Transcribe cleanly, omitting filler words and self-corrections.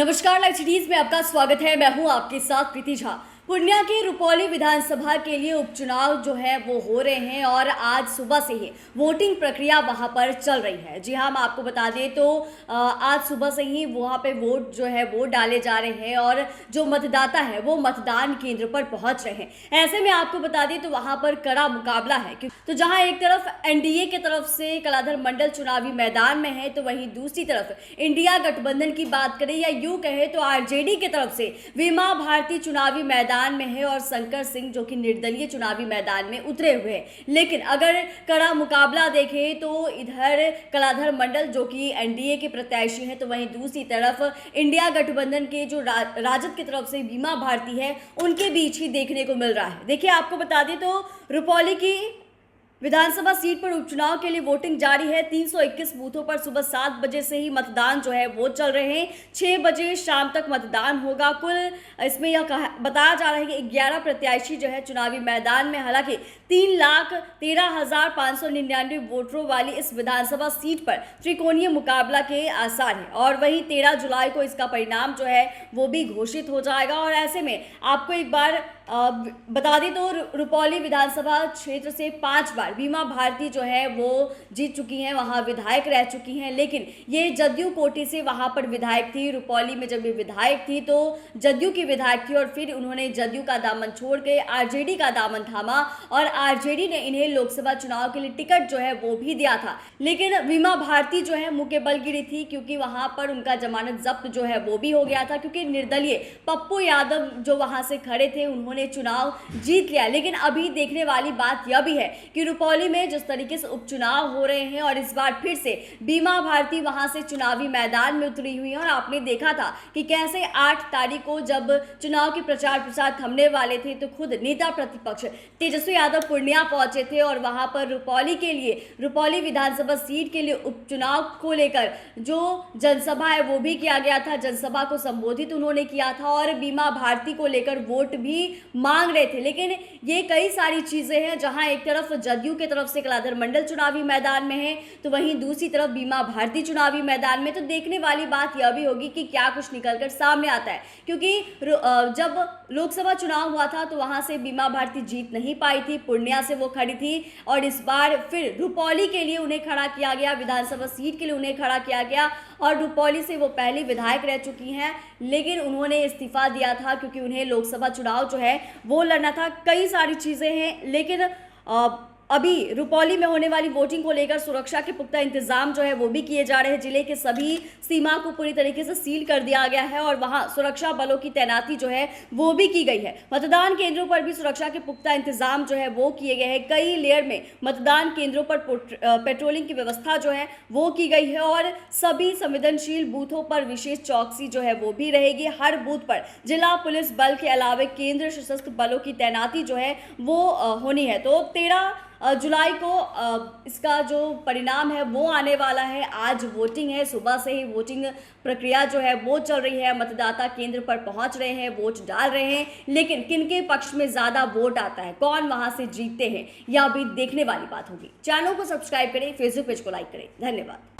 नमस्कार, live cities में आपका स्वागत है। मैं हूं आपके साथ प्रीति झा। पूर्णिया के रुपौली विधानसभा के लिए उपचुनाव जो है वो हो रहे हैं और आज सुबह से ही वोटिंग प्रक्रिया वहां पर चल रही है। जी हाँ, हम आपको बता दें तो आज सुबह से ही वहां पे वोट जो है वो डाले जा रहे हैं और जो मतदाता है वो मतदान केंद्र पर पहुंच रहे हैं। ऐसे में आपको बता दें तो वहां पर कड़ा मुकाबला है। तो जहां एक तरफ एनडीए की तरफ से कलाधर मंडल चुनावी मैदान में है, तो वहीं दूसरी तरफ इंडिया गठबंधन की बात करें या यूं कहे तो आरजेडी की तरफ से वीमा भारती चुनावी मैदान में है और शंकर सिंह जो कि निर्दलीय चुनावी मैदान में उतरे हुए हैं। लेकिन अगर कड़ा मुकाबला देखें तो इधर कलाधर मंडल जो कि एनडीए के प्रत्याशी हैं, तो वहीं दूसरी तरफ इंडिया गठबंधन के जो राजद की तरफ से वीमा भारती है उनके बीच ही देखने को मिल रहा है। देखिए, आपको बता दें तो रुपौली की विधानसभा सीट पर उपचुनाव के लिए वोटिंग जारी है। 321 बूथों पर सुबह 7 बजे से ही मतदान जो है वो चल रहे हैं। 6 बजे शाम तक मतदान होगा। कुल इसमें यह बताया जा रहा है कि 11 प्रत्याशी जो है चुनावी मैदान में। हालांकि 3,13,599 वोटरों वाली इस विधानसभा सीट पर त्रिकोणीय मुकाबला के आसार हैं और वहीं 13 जुलाई को इसका परिणाम जो है वो भी घोषित हो जाएगा। और ऐसे में आपको एक बार बता दें तो रुपौली विधानसभा क्षेत्र से 5 बार वीमा भारती जो है वो जीत चुकी हैं, वहां विधायक रह चुकी हैं। लेकिन ये जदयू कोटे से वहां पर विधायक थी। रुपौली में जब ये विधायक थी तो जदयू की विधायक थी और फिर उन्होंने जदयू का दामन छोड़ के आरजेडी का दामन थामा और आरजेडी ने इन्हें लोकसभा चुनाव के लिए टिकट जो है वो भी दिया था। लेकिन वीमा भारती जो है मुंह के बल गिरी थी, क्योंकि वहां पर उनका जमानत जब्त जो है वो भी हो गया था, क्योंकि निर्दलीय पप्पू यादव जो वहां से खड़े थे उन्होंने चुनाव जीत लिया। लेकिन अभी देखने वाली बात यह भी है कि रुपौली में जिस तरीके से उपचुनाव हो रहे हैं और इस बार फिर से वीमा भारती वहां से चुनावी मैदान में उतरी हुई है। और आपने देखा था कि कैसे 8 तारीख को जब चुनाव के प्रचार थमने वाले थे तो खुद नेता प्रतिपक्ष तेजस्वी यादव पूर्णिया पहुंचे थे और वहां पर रुपौली के लिए, रुपौली विधानसभा सीट के लिए उपचुनाव को लेकर जो जनसभा है वो भी किया गया था। जनसभा को संबोधित उन्होंने किया था और वीमा भारती को लेकर वोट भी मांग रहे थे। लेकिन ये कई सारी चीजें हैं, जहां एक तरफ जदयू के तरफ से कलाधर मंडल चुनावी मैदान में है तो वहीं दूसरी तरफ वीमा भारती चुनावी मैदान में। तो देखने वाली बात यह भी होगी कि क्या कुछ निकलकर सामने आता है, क्योंकि जब लोकसभा चुनाव हुआ था तो वहां से वीमा भारती जीत नहीं पाई थी, पूर्णिया से वो खड़ी थी और इस बार फिर रुपौली के लिए उन्हें खड़ा किया गया, विधानसभा सीट के लिए उन्हें खड़ा किया गया। और रुपौली से वो पहले विधायक रह चुकी हैं, लेकिन उन्होंने इस्तीफा दिया था क्योंकि उन्हें लोकसभा चुनाव जो है वो लड़ना था। कई सारी चीजें हैं, लेकिन अभी रुपौली में होने वाली वोटिंग को लेकर सुरक्षा के पुख्ता इंतजाम जो है वो भी किए जा रहे हैं। जिले के सभी सीमा को पूरी तरीके से सील कर दिया गया है और वहां सुरक्षा बलों की तैनाती जो है वो भी की गई है। मतदान केंद्रों पर भी सुरक्षा के पुख्ता इंतजाम जो है वो किए गए हैं। कई लेयर में मतदान केंद्रों पर पेट्रोलिंग की व्यवस्था जो है वो की गई है और सभी संवेदनशील बूथों पर विशेष चौकसी जो है वो भी रहेगी। हर बूथ पर जिला पुलिस बल के अलावा केंद्रीय सशस्त्र बलों की तैनाती जो है वो होनी है। तो 13 जुलाई को इसका जो परिणाम है वो आने वाला है। आज वोटिंग है, सुबह से ही वोटिंग प्रक्रिया जो है वो चल रही है। मतदाता केंद्र पर पहुंच रहे हैं, वोट डाल रहे हैं। लेकिन किनके पक्ष में ज़्यादा वोट आता है, कौन वहां से जीतते हैं, यह भी देखने वाली बात होगी। चैनल को सब्सक्राइब करें, फेसबुक पेज को लाइक करें। धन्यवाद।